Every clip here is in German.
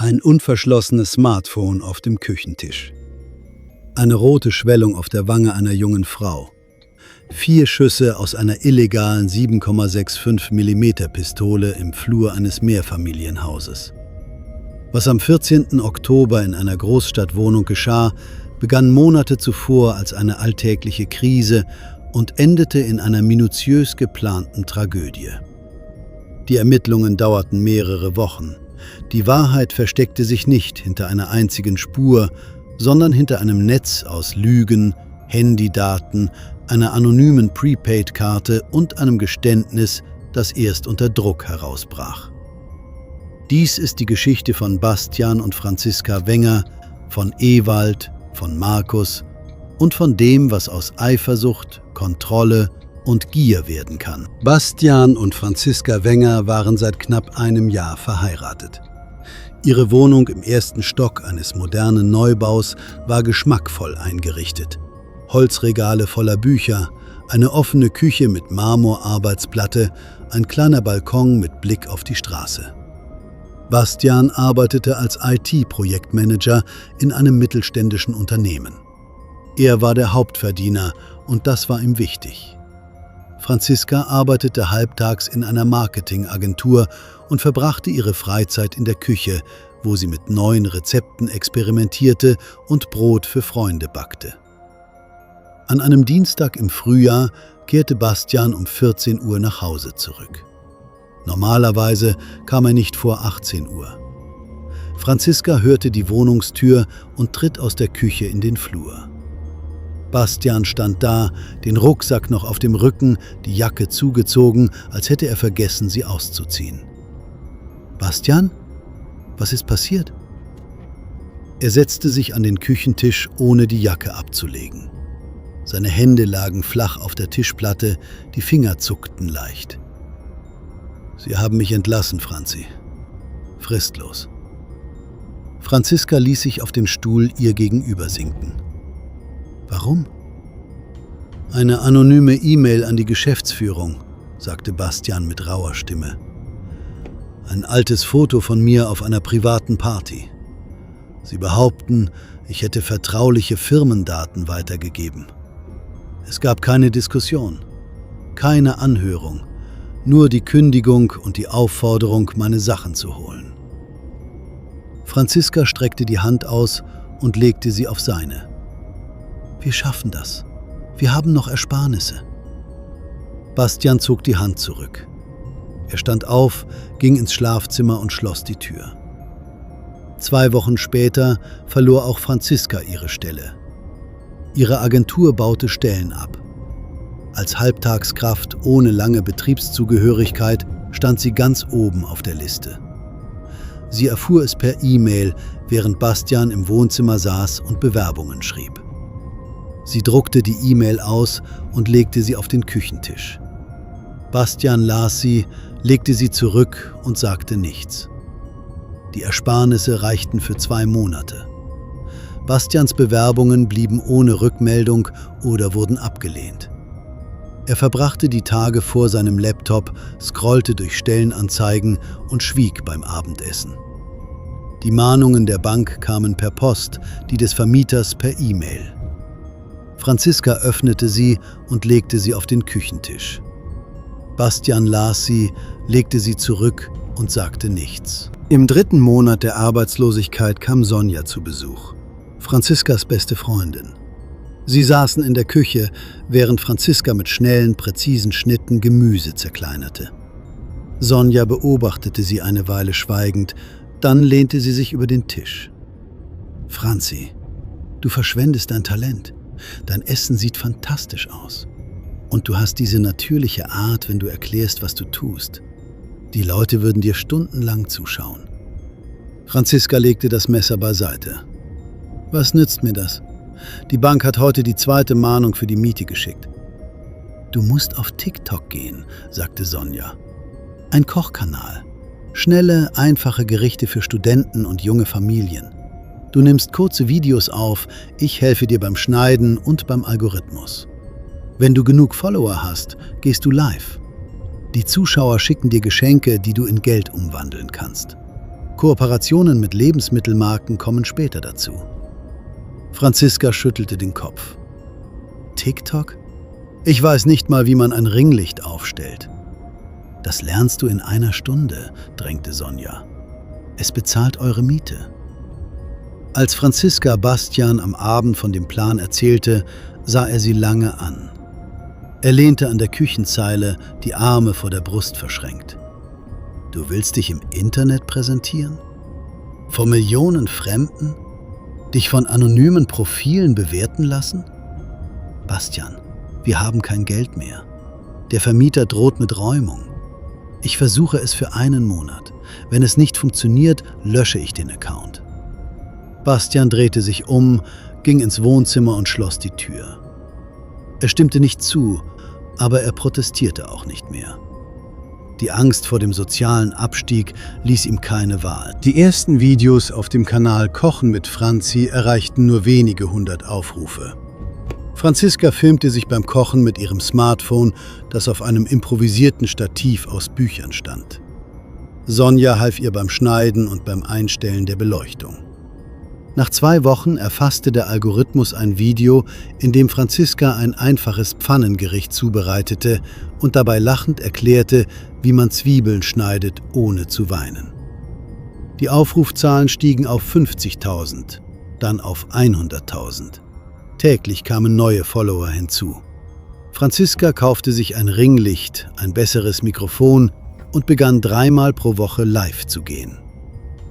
Ein unverschlossenes Smartphone auf dem Küchentisch. Eine rote Schwellung auf der Wange einer jungen Frau. 4 Schüsse aus einer illegalen 7,65 mm Pistole im Flur eines Mehrfamilienhauses. Was am 14. Oktober in einer Großstadtwohnung geschah, begann Monate zuvor als eine alltägliche Krise und endete in einer minutiös geplanten Tragödie. Die Ermittlungen dauerten mehrere Wochen. Die Wahrheit versteckte sich nicht hinter einer einzigen Spur, sondern hinter einem Netz aus Lügen, Handydaten, einer anonymen Prepaid-Karte und einem Geständnis, das erst unter Druck herausbrach. Dies ist die Geschichte von Bastian und Franziska Wenger, von Ewald, von Markus und von dem, was aus Eifersucht, Kontrolle und Gier werden kann. Bastian und Franziska Wenger waren seit knapp einem Jahr verheiratet. Ihre Wohnung im 1. Stock eines modernen Neubaus war geschmackvoll eingerichtet. Holzregale voller Bücher, eine offene Küche mit Marmorarbeitsplatte, ein kleiner Balkon mit Blick auf die Straße. Bastian arbeitete als IT-Projektmanager in einem mittelständischen Unternehmen. Er war der Hauptverdiener und das war ihm wichtig. Franziska arbeitete halbtags in einer Marketingagentur und verbrachte ihre Freizeit in der Küche, wo sie mit neuen Rezepten experimentierte und Brot für Freunde backte. An einem Dienstag im Frühjahr kehrte Bastian um 14 Uhr nach Hause zurück. Normalerweise kam er nicht vor 18 Uhr. Franziska hörte die Wohnungstür und tritt aus der Küche in den Flur. Bastian stand da, den Rucksack noch auf dem Rücken, die Jacke zugezogen, als hätte er vergessen, sie auszuziehen. »Bastian? Was ist passiert?« Er setzte sich an den Küchentisch, ohne die Jacke abzulegen. Seine Hände lagen flach auf der Tischplatte, die Finger zuckten leicht. »Sie haben mich entlassen, Franzi. Fristlos.« Franziska ließ sich auf den Stuhl ihr gegenüber sinken. »Warum?« »Eine anonyme E-Mail an die Geschäftsführung«, sagte Bastian mit rauer Stimme. »Ein altes Foto von mir auf einer privaten Party. Sie behaupten, ich hätte vertrauliche Firmendaten weitergegeben. Es gab keine Diskussion, keine Anhörung, nur die Kündigung und die Aufforderung, meine Sachen zu holen.« Franziska streckte die Hand aus und legte sie auf seine. »Wir schaffen das. Wir haben noch Ersparnisse.« Bastian zog die Hand zurück. Er stand auf, ging ins Schlafzimmer und schloss die Tür. 2 Wochen später verlor auch Franziska ihre Stelle. Ihre Agentur baute Stellen ab. Als Halbtagskraft ohne lange Betriebszugehörigkeit stand sie ganz oben auf der Liste. Sie erfuhr es per E-Mail, während Bastian im Wohnzimmer saß und Bewerbungen schrieb. Sie druckte die E-Mail aus und legte sie auf den Küchentisch. Bastian las sie, legte sie zurück und sagte nichts. Die Ersparnisse reichten für 2 Monate. Bastians Bewerbungen blieben ohne Rückmeldung oder wurden abgelehnt. Er verbrachte die Tage vor seinem Laptop, scrollte durch Stellenanzeigen und schwieg beim Abendessen. Die Mahnungen der Bank kamen per Post, die des Vermieters per E-Mail. Franziska öffnete sie und legte sie auf den Küchentisch. Bastian las sie, legte sie zurück und sagte nichts. Im 3. Monat der Arbeitslosigkeit kam Sonja zu Besuch, Franziskas beste Freundin. Sie saßen in der Küche, während Franziska mit schnellen, präzisen Schnitten Gemüse zerkleinerte. Sonja beobachtete sie eine Weile schweigend, dann lehnte sie sich über den Tisch. »Franzi, du verschwendest dein Talent. Dein Essen sieht fantastisch aus. Und du hast diese natürliche Art, wenn du erklärst, was du tust. Die Leute würden dir stundenlang zuschauen.« Franziska legte das Messer beiseite. »Was nützt mir das? Die Bank hat heute die 2. Mahnung für die Miete geschickt.« »Du musst auf TikTok gehen«, sagte Sonja. »Ein Kochkanal. Schnelle, einfache Gerichte für Studenten und junge Familien. Du nimmst kurze Videos auf, ich helfe dir beim Schneiden und beim Algorithmus. Wenn du genug Follower hast, gehst du live. Die Zuschauer schicken dir Geschenke, die du in Geld umwandeln kannst.« Kooperationen mit Lebensmittelmarken kommen später dazu. Franziska schüttelte den Kopf. TikTok? Ich weiß nicht mal, wie man ein Ringlicht aufstellt. Das lernst du in einer Stunde, drängte Sonja. Es bezahlt eure Miete. Als Franziska Bastian am Abend von dem Plan erzählte, sah er sie lange an. Er lehnte an der Küchenzeile, die Arme vor der Brust verschränkt. Du willst dich im Internet präsentieren? Vor Millionen Fremden? Dich von anonymen Profilen bewerten lassen? Bastian, wir haben kein Geld mehr. Der Vermieter droht mit Räumung. Ich versuche es für einen Monat. Wenn es nicht funktioniert, lösche ich den Account. Bastian drehte sich um, ging ins Wohnzimmer und schloss die Tür. Er stimmte nicht zu, aber er protestierte auch nicht mehr. Die Angst vor dem sozialen Abstieg ließ ihm keine Wahl. Die ersten Videos auf dem Kanal Kochen mit Franzi erreichten nur wenige hundert Aufrufe. Franziska filmte sich beim Kochen mit ihrem Smartphone, das auf einem improvisierten Stativ aus Büchern stand. Sonja half ihr beim Schneiden und beim Einstellen der Beleuchtung. Nach 2 Wochen erfasste der Algorithmus ein Video, in dem Franziska ein einfaches Pfannengericht zubereitete und dabei lachend erklärte, wie man Zwiebeln schneidet, ohne zu weinen. Die Aufrufzahlen stiegen auf 50.000, dann auf 100.000. Täglich kamen neue Follower hinzu. Franziska kaufte sich ein Ringlicht, ein besseres Mikrofon und begann 3-mal pro Woche live zu gehen.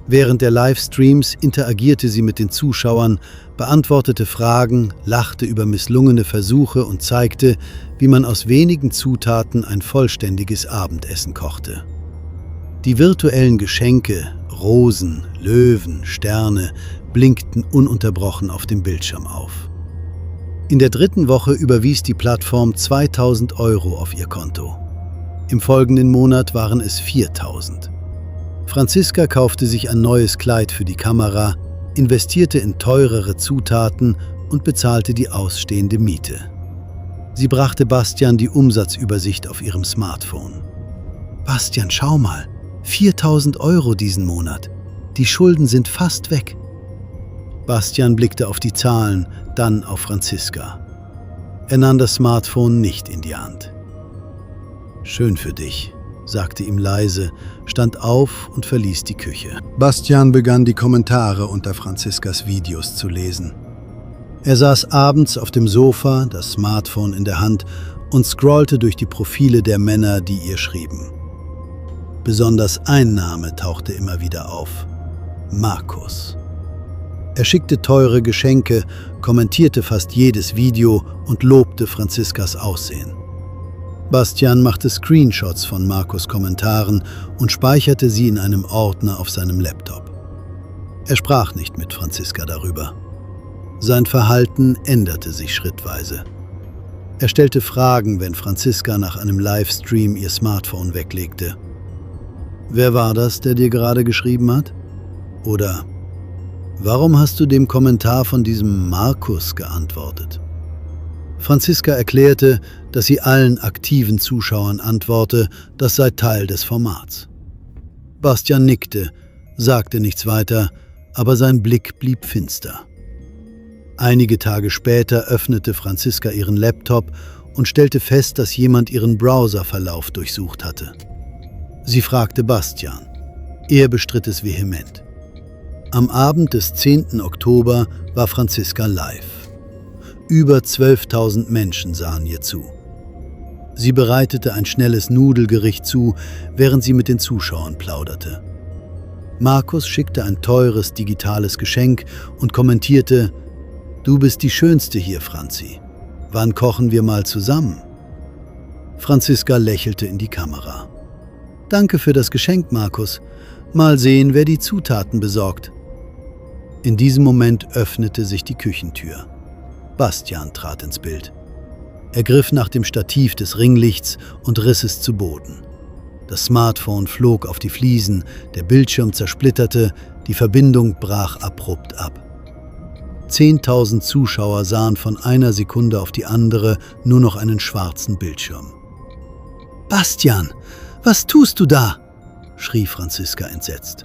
Während der Livestreams interagierte sie mit den Zuschauern, beantwortete Fragen, lachte über misslungene Versuche und zeigte, wie man aus wenigen Zutaten ein vollständiges Abendessen kochte. Die virtuellen Geschenke, Rosen, Löwen, Sterne, blinkten ununterbrochen auf dem Bildschirm auf. In der 3. Woche überwies die Plattform 2.000 € auf ihr Konto. Im folgenden Monat waren es 4.000. Franziska kaufte sich ein neues Kleid für die Kamera, investierte in teurere Zutaten und bezahlte die ausstehende Miete. Sie brachte Bastian die Umsatzübersicht auf ihrem Smartphone. Bastian, schau mal, 4.000 € diesen Monat. Die Schulden sind fast weg. Bastian blickte auf die Zahlen, dann auf Franziska. Er nahm das Smartphone nicht in die Hand. Schön für dich, sagte ihm leise, stand auf und verließ die Küche. Bastian begann die Kommentare unter Franziskas Videos zu lesen. Er saß abends auf dem Sofa, das Smartphone in der Hand, und scrollte durch die Profile der Männer, die ihr schrieben. Besonders ein Name tauchte immer wieder auf: Markus. Er schickte teure Geschenke, kommentierte fast jedes Video und lobte Franziskas Aussehen. Bastian machte Screenshots von Markus' Kommentaren und speicherte sie in einem Ordner auf seinem Laptop. Er sprach nicht mit Franziska darüber. Sein Verhalten änderte sich schrittweise. Er stellte Fragen, wenn Franziska nach einem Livestream ihr Smartphone weglegte. Wer war das, der dir gerade geschrieben hat? Oder warum hast du dem Kommentar von diesem Markus geantwortet? Franziska erklärte, dass sie allen aktiven Zuschauern antworte, das sei Teil des Formats. Bastian nickte, sagte nichts weiter, aber sein Blick blieb finster. Einige Tage später öffnete Franziska ihren Laptop und stellte fest, dass jemand ihren Browserverlauf durchsucht hatte. Sie fragte Bastian. Er bestritt es vehement. Am Abend des 10. Oktober war Franziska live. Über 12.000 Menschen sahen ihr zu. Sie bereitete ein schnelles Nudelgericht zu, während sie mit den Zuschauern plauderte. Markus schickte ein teures digitales Geschenk und kommentierte: »Du bist die Schönste hier, Franzi. Wann kochen wir mal zusammen?« Franziska lächelte in die Kamera. »Danke für das Geschenk, Markus. Mal sehen, wer die Zutaten besorgt.« In diesem Moment öffnete sich die Küchentür. Bastian trat ins Bild. Er griff nach dem Stativ des Ringlichts und riss es zu Boden. Das Smartphone flog auf die Fliesen, der Bildschirm zersplitterte, die Verbindung brach abrupt ab. 10.000 Zuschauer sahen von einer Sekunde auf die andere nur noch einen schwarzen Bildschirm. »Bastian, was tust du da?« schrie Franziska entsetzt.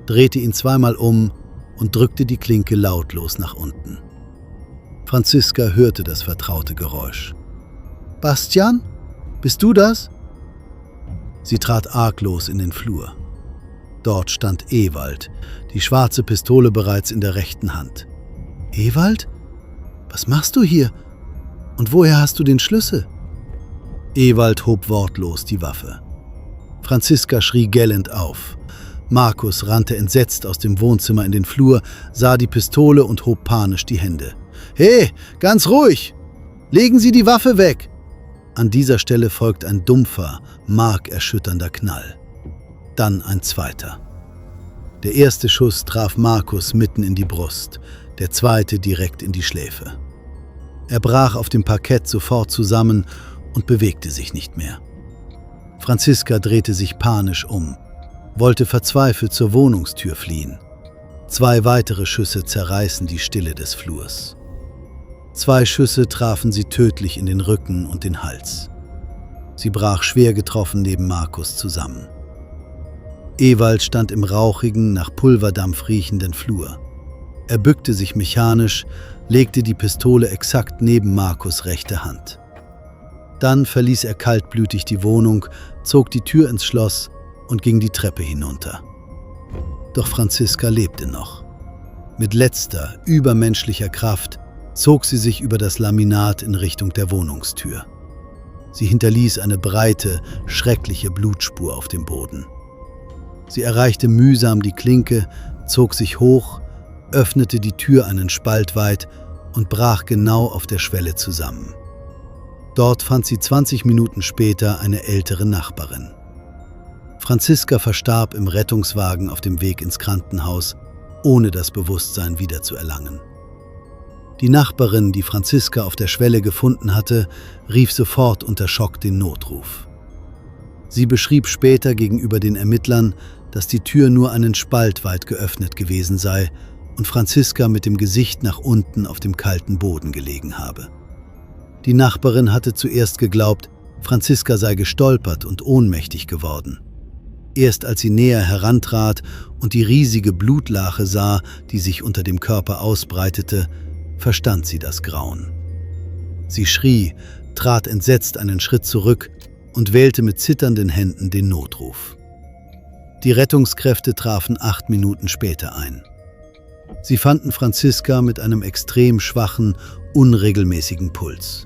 drehte ihn zweimal um und drückte die Klinke lautlos nach unten. Franziska hörte das vertraute Geräusch. »Bastian? Bist du das?« Sie trat arglos in den Flur. Dort stand Ewald, die schwarze Pistole bereits in der rechten Hand. »Ewald? Was machst du hier? Und woher hast du den Schlüssel?« Ewald hob wortlos die Waffe. Franziska schrie gellend auf. Markus rannte entsetzt aus dem Wohnzimmer in den Flur, sah die Pistole und hob panisch die Hände. »Hey, ganz ruhig! Legen Sie die Waffe weg!« An dieser Stelle folgt ein dumpfer, markerschütternder Knall. Dann ein zweiter. Der erste Schuss traf Markus mitten in die Brust, der zweite direkt in die Schläfe. Er brach auf dem Parkett sofort zusammen und bewegte sich nicht mehr. Franziska drehte sich panisch um, wollte verzweifelt zur Wohnungstür fliehen. 2 weitere Schüsse zerreißen die Stille des Flurs. 2 Schüsse trafen sie tödlich in den Rücken und den Hals. Sie brach schwer getroffen neben Markus zusammen. Ewald stand im rauchigen, nach Pulverdampf riechenden Flur. Er bückte sich mechanisch, legte die Pistole exakt neben Markus' rechte Hand. Dann verließ er kaltblütig die Wohnung, zog die Tür ins Schloss und ging die Treppe hinunter. Doch Franziska lebte noch. Mit letzter, übermenschlicher Kraft zog sie sich über das Laminat in Richtung der Wohnungstür. Sie hinterließ eine breite, schreckliche Blutspur auf dem Boden. Sie erreichte mühsam die Klinke, zog sich hoch, öffnete die Tür einen Spalt weit und brach genau auf der Schwelle zusammen. Dort fand sie 20 Minuten später eine ältere Nachbarin. Franziska verstarb im Rettungswagen auf dem Weg ins Krankenhaus, ohne das Bewusstsein wiederzuerlangen. Die Nachbarin, die Franziska auf der Schwelle gefunden hatte, rief sofort unter Schock den Notruf. Sie beschrieb später gegenüber den Ermittlern, dass die Tür nur einen Spalt weit geöffnet gewesen sei und Franziska mit dem Gesicht nach unten auf dem kalten Boden gelegen habe. Die Nachbarin hatte zuerst geglaubt, Franziska sei gestolpert und ohnmächtig geworden. Erst als sie näher herantrat und die riesige Blutlache sah, die sich unter dem Körper ausbreitete, verstand sie das Grauen. Sie schrie, trat entsetzt einen Schritt zurück und wählte mit zitternden Händen den Notruf. Die Rettungskräfte trafen 8 Minuten später ein. Sie fanden Franziska mit einem extrem schwachen, unregelmäßigen Puls.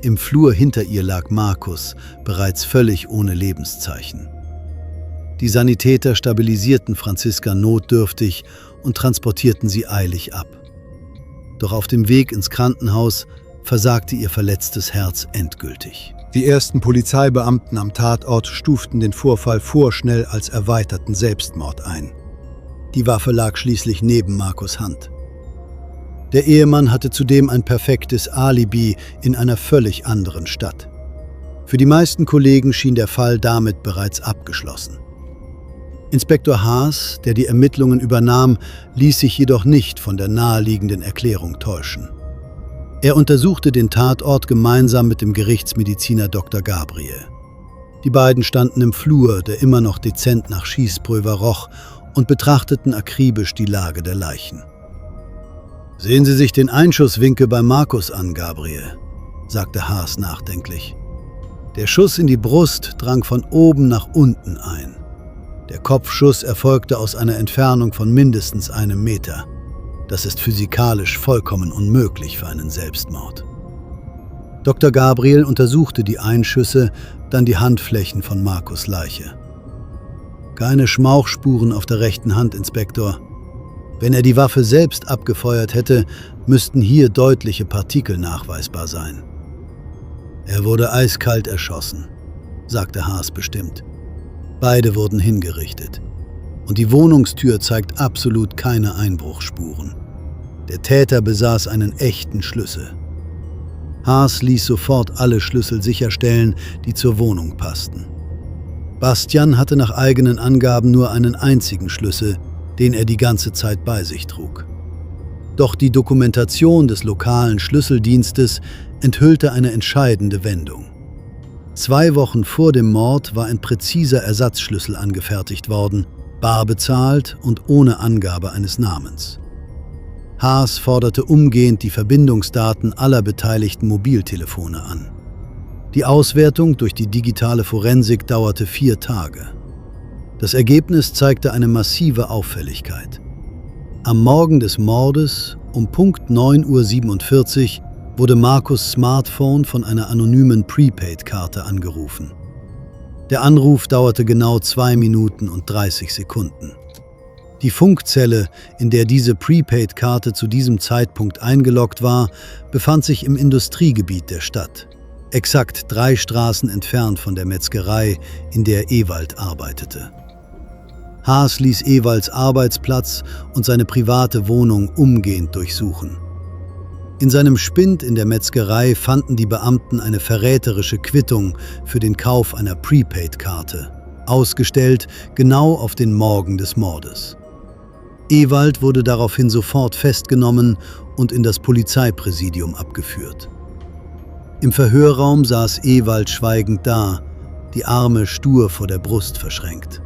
Im Flur hinter ihr lag Markus, bereits völlig ohne Lebenszeichen. Die Sanitäter stabilisierten Franziska notdürftig und transportierten sie eilig ab. Doch auf dem Weg ins Krankenhaus versagte ihr verletztes Herz endgültig. Die ersten Polizeibeamten am Tatort stuften den Vorfall vorschnell als erweiterten Selbstmord ein. Die Waffe lag schließlich neben Markus' Hand. Der Ehemann hatte zudem ein perfektes Alibi in einer völlig anderen Stadt. Für die meisten Kollegen schien der Fall damit bereits abgeschlossen. Inspektor Haas, der die Ermittlungen übernahm, ließ sich jedoch nicht von der naheliegenden Erklärung täuschen. Er untersuchte den Tatort gemeinsam mit dem Gerichtsmediziner Dr. Gabriel. Die beiden standen im Flur, der immer noch dezent nach Schießpulver roch, und betrachteten akribisch die Lage der Leichen. »Sehen Sie sich den Einschusswinkel bei Markus an, Gabriel«, sagte Haas nachdenklich. »Der Schuss in die Brust drang von oben nach unten ein. Der Kopfschuss erfolgte aus einer Entfernung von mindestens 1 Meter. Das ist physikalisch vollkommen unmöglich für einen Selbstmord.« Dr. Gabriel untersuchte die Einschüsse, dann die Handflächen von Markus' Leiche. »Keine Schmauchspuren auf der rechten Hand, Inspektor. Wenn er die Waffe selbst abgefeuert hätte, müssten hier deutliche Partikel nachweisbar sein.« »Er wurde eiskalt erschossen«, sagte Haas bestimmt. Beide wurden hingerichtet. Und die Wohnungstür zeigt absolut keine Einbruchsspuren. Der Täter besaß einen echten Schlüssel. Haas ließ sofort alle Schlüssel sicherstellen, die zur Wohnung passten. Bastian hatte nach eigenen Angaben nur einen einzigen Schlüssel, den er die ganze Zeit bei sich trug. Doch die Dokumentation des lokalen Schlüsseldienstes enthüllte eine entscheidende Wendung. 2 Wochen vor dem Mord war ein präziser Ersatzschlüssel angefertigt worden, bar bezahlt und ohne Angabe eines Namens. Haas forderte umgehend die Verbindungsdaten aller beteiligten Mobiltelefone an. Die Auswertung durch die digitale Forensik dauerte 4 Tage. Das Ergebnis zeigte eine massive Auffälligkeit. Am Morgen des Mordes um Punkt 9:47 Uhr wurde Markus' Smartphone von einer anonymen Prepaid-Karte angerufen. Der Anruf dauerte genau 2 Minuten und 30 Sekunden. Die Funkzelle, in der diese Prepaid-Karte zu diesem Zeitpunkt eingeloggt war, befand sich im Industriegebiet der Stadt, exakt 3 Straßen entfernt von der Metzgerei, in der Ewald arbeitete. Haas ließ Ewalds Arbeitsplatz und seine private Wohnung umgehend durchsuchen. In seinem Spind in der Metzgerei fanden die Beamten eine verräterische Quittung für den Kauf einer Prepaid-Karte, ausgestellt genau auf den Morgen des Mordes. Ewald wurde daraufhin sofort festgenommen und in das Polizeipräsidium abgeführt. Im Verhörraum saß Ewald schweigend da, die Arme stur vor der Brust verschränkt.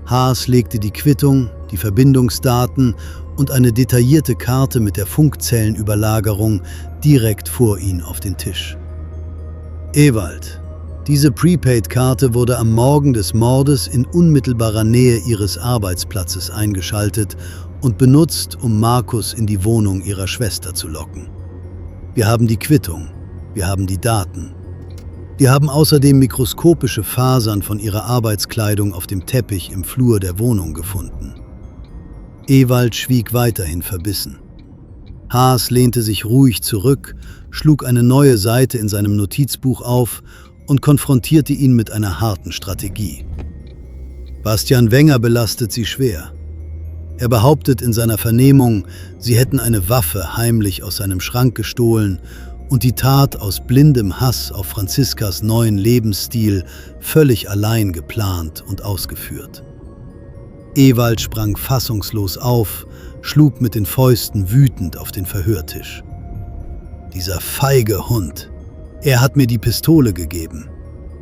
Haas legte die Quittung, die Verbindungsdaten und eine detaillierte Karte mit der Funkzellenüberlagerung direkt vor ihn auf den Tisch. Ewald, diese Prepaid-Karte wurde am Morgen des Mordes in unmittelbarer Nähe Ihres Arbeitsplatzes eingeschaltet und benutzt, um Markus in die Wohnung Ihrer Schwester zu locken. Wir haben die Quittung, wir haben die Daten. Wir haben außerdem mikroskopische Fasern von ihrer Arbeitskleidung auf dem Teppich im Flur der Wohnung gefunden. Ewald schwieg weiterhin verbissen. Haas lehnte sich ruhig zurück, schlug eine neue Seite in seinem Notizbuch auf und konfrontierte ihn mit einer harten Strategie. Bastian Wenger belastet sie schwer. Er behauptet in seiner Vernehmung, sie hätten eine Waffe heimlich aus seinem Schrank gestohlen und die Tat aus blindem Hass auf Franziskas neuen Lebensstil völlig allein geplant und ausgeführt. Ewald sprang fassungslos auf, schlug mit den Fäusten wütend auf den Verhörtisch. Dieser feige Hund! Er hat mir die Pistole gegeben.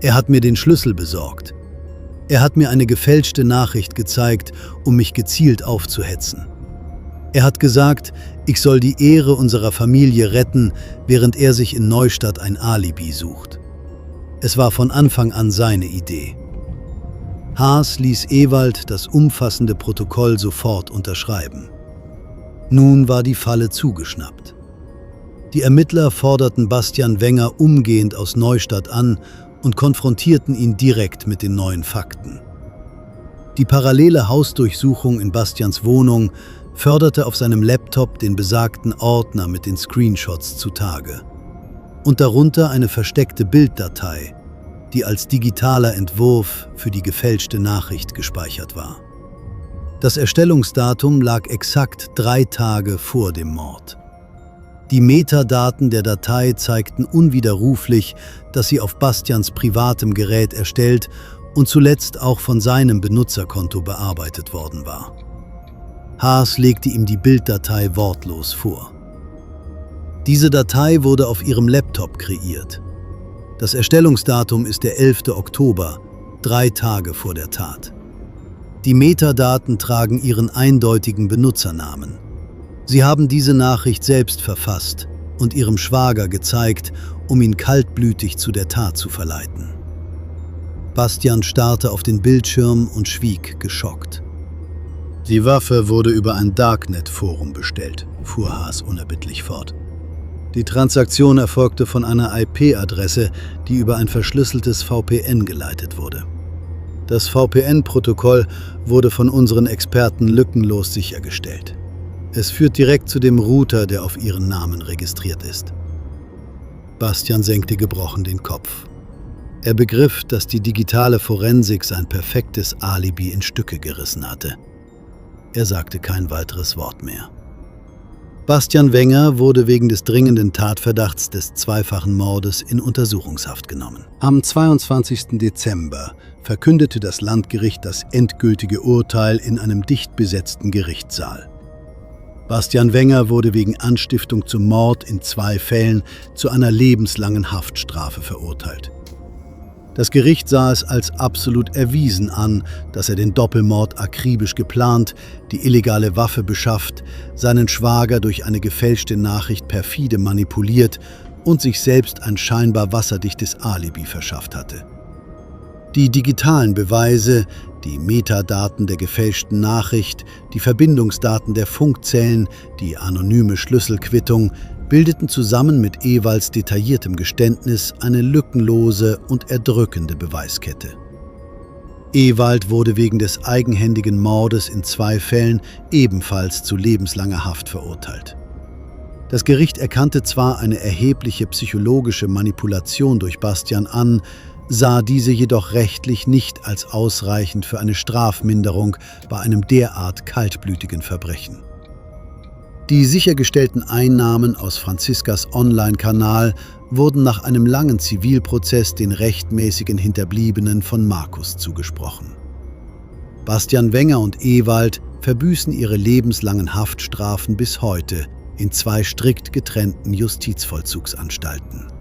Er hat mir den Schlüssel besorgt. Er hat mir eine gefälschte Nachricht gezeigt, um mich gezielt aufzuhetzen. Er hat gesagt, ich soll die Ehre unserer Familie retten, während er sich in Neustadt ein Alibi sucht. Es war von Anfang an seine Idee. Haas ließ Ewald das umfassende Protokoll sofort unterschreiben. Nun war die Falle zugeschnappt. Die Ermittler forderten Bastian Wenger umgehend aus Neustadt an und konfrontierten ihn direkt mit den neuen Fakten. Die parallele Hausdurchsuchung in Bastians Wohnung förderte auf seinem Laptop den besagten Ordner mit den Screenshots zutage. Und darunter eine versteckte Bilddatei, die als digitaler Entwurf für die gefälschte Nachricht gespeichert war. Das Erstellungsdatum lag exakt 3 Tage vor dem Mord. Die Metadaten der Datei zeigten unwiderruflich, dass sie auf Bastians privatem Gerät erstellt und zuletzt auch von seinem Benutzerkonto bearbeitet worden war. Haas legte ihm die Bilddatei wortlos vor. Diese Datei wurde auf ihrem Laptop kreiert. Das Erstellungsdatum ist der 11. Oktober, 3 Tage vor der Tat. Die Metadaten tragen ihren eindeutigen Benutzernamen. Sie haben diese Nachricht selbst verfasst und ihrem Schwager gezeigt, um ihn kaltblütig zu der Tat zu verleiten. Bastian starrte auf den Bildschirm und schwieg geschockt. Die Waffe wurde über ein Darknet-Forum bestellt, fuhr Haas unerbittlich fort. Die Transaktion erfolgte von einer IP-Adresse, die über ein verschlüsseltes VPN geleitet wurde. Das VPN-Protokoll wurde von unseren Experten lückenlos sichergestellt. Es führt direkt zu dem Router, der auf ihren Namen registriert ist. Bastian senkte gebrochen den Kopf. Er begriff, dass die digitale Forensik sein perfektes Alibi in Stücke gerissen hatte. Er sagte kein weiteres Wort mehr. Bastian Wenger wurde wegen des dringenden Tatverdachts des zweifachen Mordes in Untersuchungshaft genommen. Am 22. Dezember verkündete das Landgericht das endgültige Urteil in einem dicht besetzten Gerichtssaal. Bastian Wenger wurde wegen Anstiftung zum Mord in 2 Fällen zu einer lebenslangen Haftstrafe verurteilt. Das Gericht sah es als absolut erwiesen an, dass er den Doppelmord akribisch geplant, die illegale Waffe beschafft, seinen Schwager durch eine gefälschte Nachricht perfide manipuliert und sich selbst ein scheinbar wasserdichtes Alibi verschafft hatte. Die digitalen Beweise, die Metadaten der gefälschten Nachricht, die Verbindungsdaten der Funkzellen, die anonyme Schlüsselquittung bildeten zusammen mit Ewalds detailliertem Geständnis eine lückenlose und erdrückende Beweiskette. Ewald wurde wegen des eigenhändigen Mordes in 2 Fällen ebenfalls zu lebenslanger Haft verurteilt. Das Gericht erkannte zwar eine erhebliche psychologische Manipulation durch Bastian an, sah diese jedoch rechtlich nicht als ausreichend für eine Strafminderung bei einem derart kaltblütigen Verbrechen. Die sichergestellten Einnahmen aus Franziskas Online-Kanal wurden nach einem langen Zivilprozess den rechtmäßigen Hinterbliebenen von Markus zugesprochen. Bastian Wenger und Ewald verbüßen ihre lebenslangen Haftstrafen bis heute in 2 strikt getrennten Justizvollzugsanstalten.